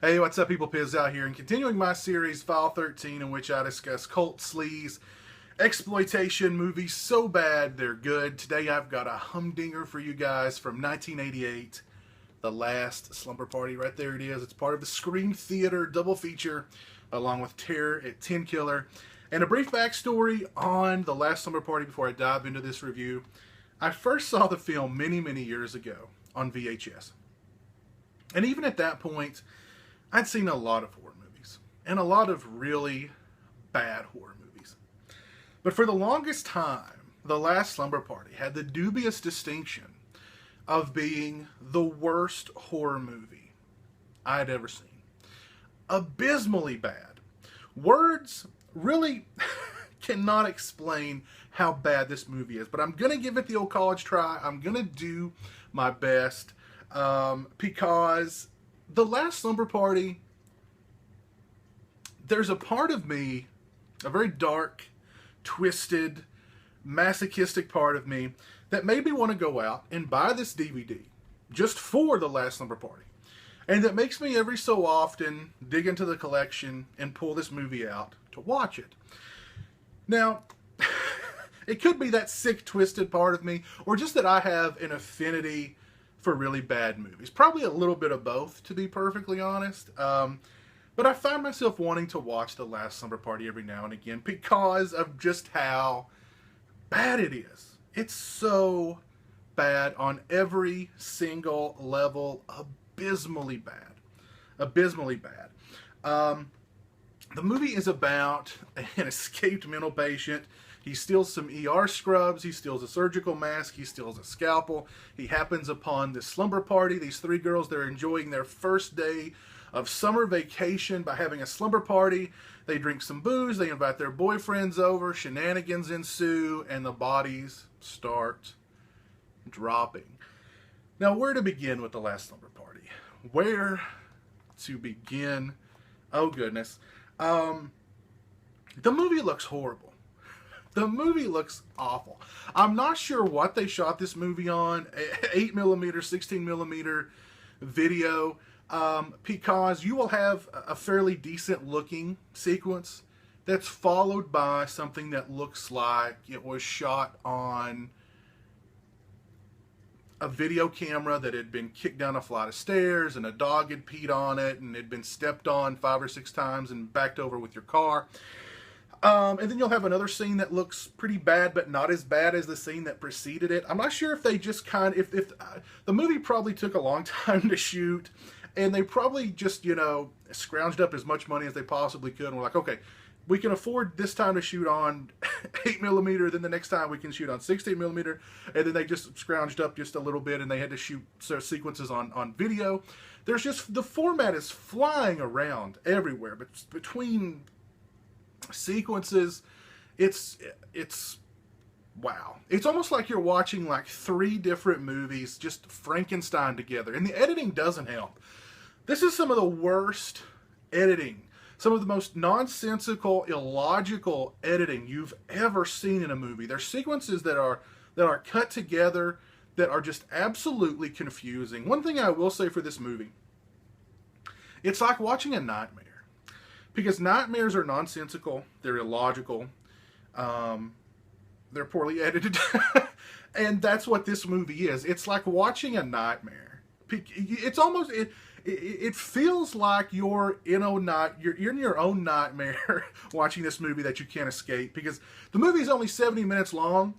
Hey, what's up, people? Piz out here, and continuing my series, File 13, in which I discuss cult sleaze, exploitation movies so bad they're good. Today I've got a humdinger for you guys from 1988, The Last Slumber Party. Right there it is. It's part of the Scream Theater double feature, along with Terror at 10 Killer. And a brief backstory on The Last Slumber Party before I dive into this review. I first saw the film many, many years ago on VHS. And even at that point, I'd seen a lot of horror movies, and a lot of really bad horror movies. But for the longest time, The Last Slumber Party had the dubious distinction of being the worst horror movie I'd ever seen. Abysmally bad. Words really cannot explain how bad this movie is, but I'm going to give it the old college try. I'm going to do my best because The Last Slumber Party, there's a part of me, a very dark, twisted, masochistic part of me that made me want to go out and buy this DVD just for The Last Slumber Party. And that makes me every so often dig into the collection and pull this movie out to watch it. Now, it could be that sick, twisted part of me, or just that I have an affinity for really bad movies. Probably a little bit of both, to be perfectly honest. But I find myself wanting to watch The Last Slumber Party every now and again because of just how bad it is. It's so bad on every single level. Abysmally bad. Abysmally bad. The movie is about an escaped mental patient. He steals some ER scrubs, he steals a surgical mask, he steals a scalpel. He happens upon this slumber party. These three girls, they're enjoying their first day of summer vacation by having a slumber party. They drink some booze, they invite their boyfriends over, shenanigans ensue, and the bodies start dropping. Now, where to begin with The Last Slumber Party? Where to begin? Oh, goodness. The movie looks horrible. The movie looks awful. I'm not sure what they shot this movie on, 8mm, 16mm video, because you will have a fairly decent looking sequence that's followed by something that looks like it was shot on a video camera that had been kicked down a flight of stairs and a dog had peed on it and had been stepped on 5 or 6 times and backed over with your car. And then you'll have another scene that looks pretty bad, but not as bad as the scene that preceded it. I'm not sure if they just if the movie probably took a long time to shoot, and they probably just, scrounged up as much money as they possibly could. And we're like, okay, we can afford this time to shoot on 8mm, then the next time we can shoot on 16mm, and then they just scrounged up just a little bit, and they had to shoot sequences on video. There's just, the format is flying around everywhere, but between sequences, it's wow. It's almost like you're watching like 3 different movies just Frankenstein together, and the editing doesn't help. This is some of the worst editing, some of the most nonsensical, illogical editing you've ever seen in a movie. There's sequences that are cut together that are just absolutely confusing. One thing I will say for this movie, it's like watching a nightmare. Because nightmares are nonsensical, they're illogical, they're poorly edited, and that's what this movie is. It's like watching a nightmare. It's almost, it feels like you're in your own nightmare watching this movie that you can't escape, because the movie is only 70 minutes long,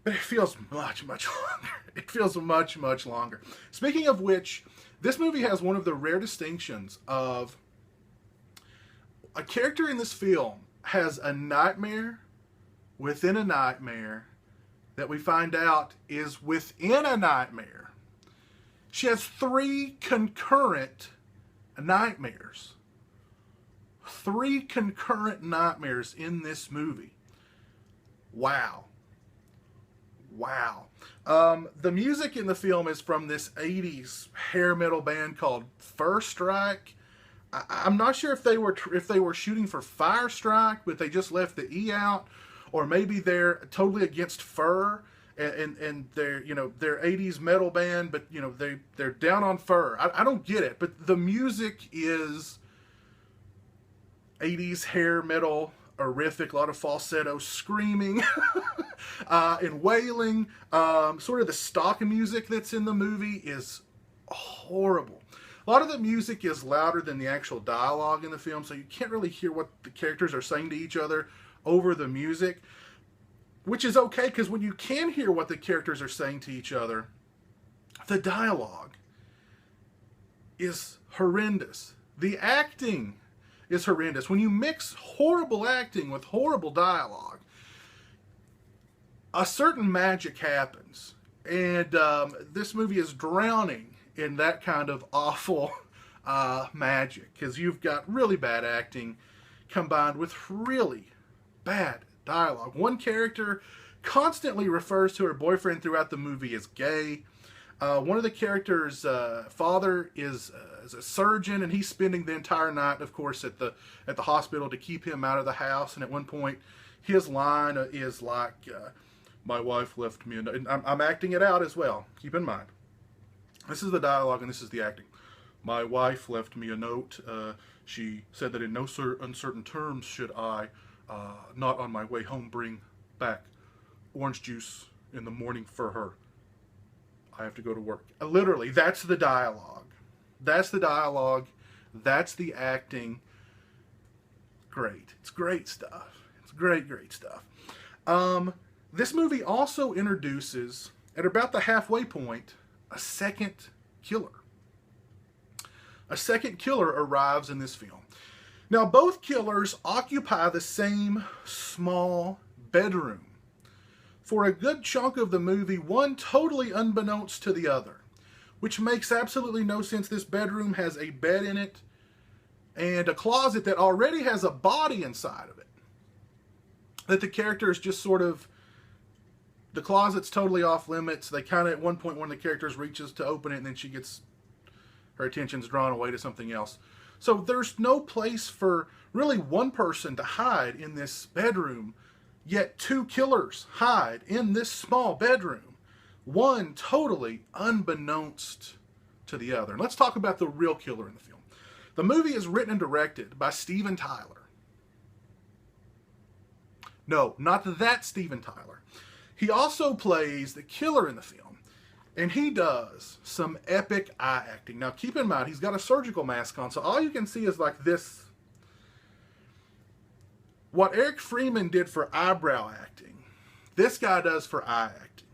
but it feels much, much longer. It feels much, much longer. Speaking of which, this movie has one of the rare distinctions of a character in this film has a nightmare within a nightmare that we find out is within a nightmare. She has 3 concurrent nightmares. 3 concurrent nightmares in this movie. Wow. Wow. The music in the film is from this 80s hair metal band called First Strike. I'm not sure if they were shooting for Fire Strike, but they just left the E out, or maybe they're totally against fur and they're, you know, they're 80s metal band, but, you know, they're down on fur. I don't get it, but the music is 80s hair metal, horrific, a lot of falsetto screaming and wailing. Sort of the stock music that's in the movie is horrible. A lot of the music is louder than the actual dialogue in the film, so you can't really hear what the characters are saying to each other over the music, which is okay, because when you can hear what the characters are saying to each other, the dialogue is horrendous. The acting is horrendous. When you mix horrible acting with horrible dialogue, a certain magic happens. And this movie is drowning in that kind of awful magic, because you've got really bad acting combined with really bad dialogue. One character constantly refers to her boyfriend throughout the movie as gay. One of the characters' father is a surgeon, and he's spending the entire night, of course, at the hospital to keep him out of the house. And at one point, his line is like, "My wife left me," and I'm acting it out as well. Keep in mind, this is the dialogue and this is the acting. "My wife left me a note. She said that in no uncertain terms should I, not on my way home, bring back orange juice in the morning for her. I have to go to work." Literally, that's the dialogue. That's the dialogue. That's the acting. Great. It's great stuff. It's great, great stuff. This movie also introduces, at about the halfway point, a second killer. A second killer arrives in this film. Now, both killers occupy the same small bedroom. For a good chunk of the movie, one totally unbeknownst to the other, which makes absolutely no sense. This bedroom has a bed in it and a closet that already has a body inside of it. That the characters just sort of, the closet's totally off limits. They kind of, at one point, one of the characters reaches to open it, and then she gets, her attention's drawn away to something else. So there's no place for really one person to hide in this bedroom, yet two killers hide in this small bedroom, one totally unbeknownst to the other. And let's talk about the real killer in the film. The movie is written and directed by Steven Tyler. No, not that Steven Tyler. He also plays the killer in the film, and he does some epic eye acting. Now, keep in mind, he's got a surgical mask on, so all you can see is like this. What Eric Freeman did for eyebrow acting, this guy does for eye acting.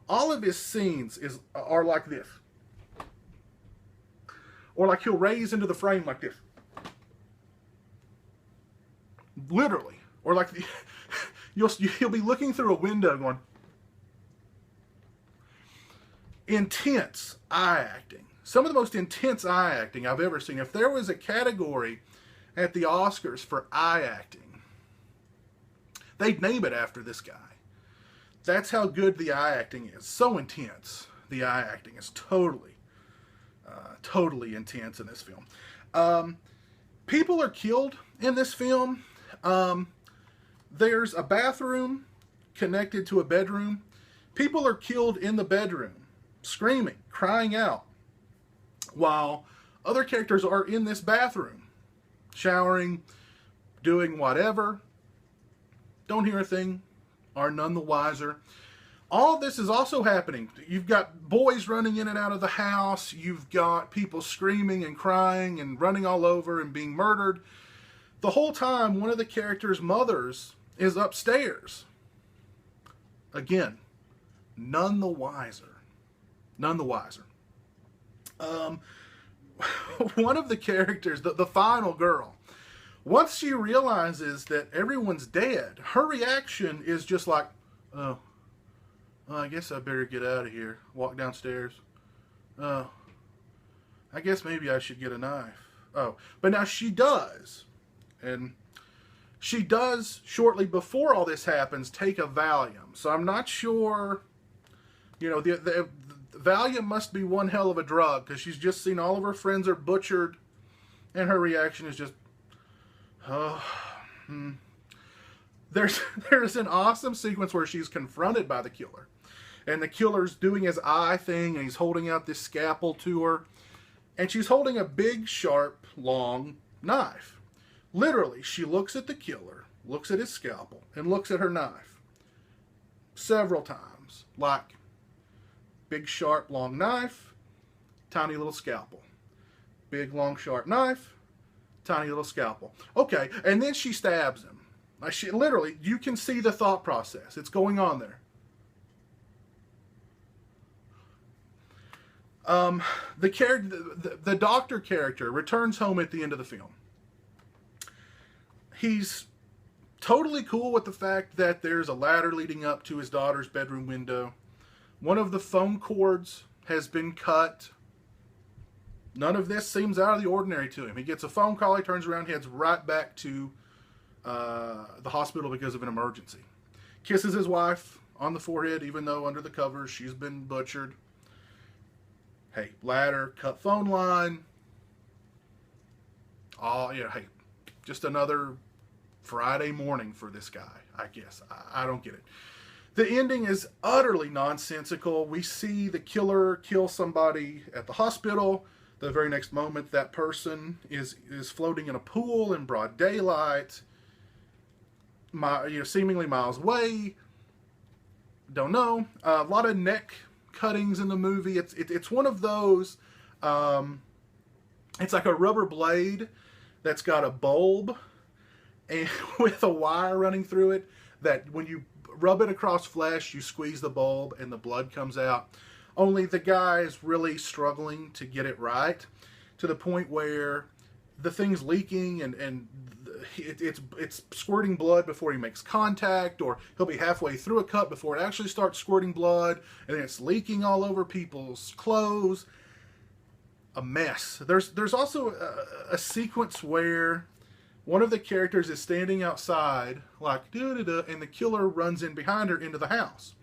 All of his scenes are like this. Or like he'll raise into the frame like this. Literally. Or like he'll be looking through a window going, intense eye acting. Some of the most intense eye acting I've ever seen. If there was a category at the Oscars for eye acting, they'd name it after this guy. That's how good the eye acting is. So intense. The eye acting is totally intense in this film. People are killed in this film. There's a bathroom connected to a bedroom. People are killed in the bedroom, screaming, crying out, while other characters are in this bathroom, showering, doing whatever. Don't hear a thing, are none the wiser. All this is also happening. You've got boys running in and out of the house. You've got people screaming and crying and running all over and being murdered. The whole time, one of the characters' mothers is upstairs. Again, none the wiser. None the wiser. One of the characters, the final girl, once she realizes that everyone's dead, her reaction is just like, oh, I guess I better get out of here. Walk downstairs. Oh, I guess maybe I should get a knife. Oh, but now she does. And she does, shortly before all this happens, take a Valium. So I'm not sure, you know, the Valium must be one hell of a drug, because she's just seen all of her friends are butchered, and her reaction is just, oh, There's an awesome sequence where she's confronted by the killer. and the killer's doing his eye thing, and he's holding out this scalpel to her, and she's holding a big, sharp, long knife. Literally, she looks at the killer, looks at his scalpel, and looks at her knife several times. Like, big, sharp, long knife, tiny little scalpel. Big, long, sharp knife, tiny little scalpel. Okay, and then she stabs him. Like, she literally, you can see the thought process. It's going on there. The doctor character returns home at the end of the film. He's totally cool with the fact that there's a ladder leading up to his daughter's bedroom window. One of the phone cords has been cut. None of this seems out of the ordinary to him. He gets a phone call, he turns around, heads right back to the hospital because of an emergency. Kisses his wife on the forehead, even though under the covers she's been butchered. Hey, ladder, cut phone line. Oh, yeah, hey, just another Friday morning for this guy, I guess. I don't get it. The ending is utterly nonsensical. We see the killer kill somebody at the hospital. The very next moment, that person is floating in a pool in broad daylight, seemingly miles away. Don't know. A lot of neck cuttings in the movie. It's one of those. It's like a rubber blade that's got a bulb and with a wire running through it. That when you rub it across flesh, you squeeze the bulb and the blood comes out. Only the guy is really struggling to get it right, to the point where the thing's leaking and it's squirting blood before he makes contact, or he'll be halfway through a cut before it actually starts squirting blood, and then it's leaking all over people's clothes. A mess. There's also a sequence where one of the characters is standing outside, like, da-da-da, and the killer runs in behind her into the house.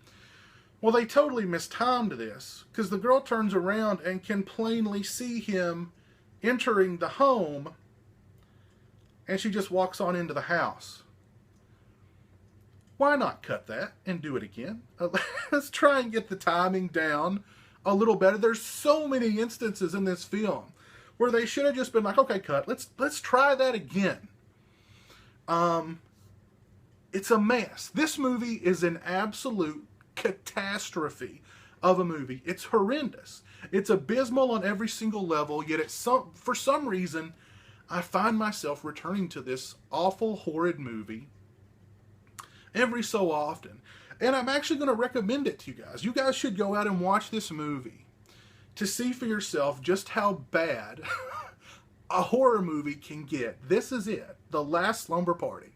Well, they totally mistimed this, because the girl turns around and can plainly see him entering the home, and she just walks on into the house. Why not cut that and do it again? Let's try and get the timing down a little better. There's so many instances in this film where they should have just been like, okay, cut. Let's try that again. It's a mess. This movie is an absolute catastrophe of a movie. It's horrendous. It's abysmal on every single level, yet for some reason, I find myself returning to this awful, horrid movie every so often. And I'm actually going to recommend it to you guys. You guys should go out and watch this movie to see for yourself just how bad a horror movie can get. This is it. The Last Slumber Party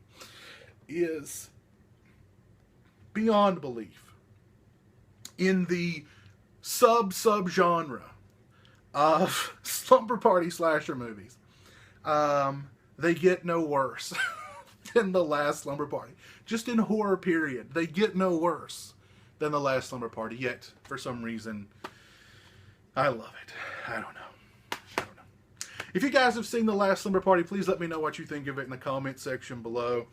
is beyond belief in the sub-genre of slumber party slasher movies. They get no worse than The Last Slumber Party. Just in horror, period. They get no worse than The Last Slumber Party. Yet, for some reason, I love it. I don't know. If you guys have seen The Last Slumber Party, please let me know what you think of it in the comment section below.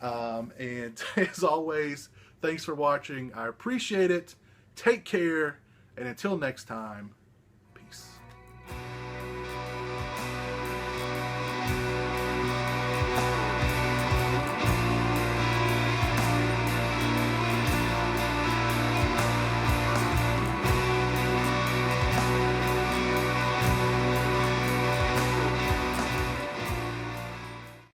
And as always, thanks for watching. I appreciate it. Take care. And until next time,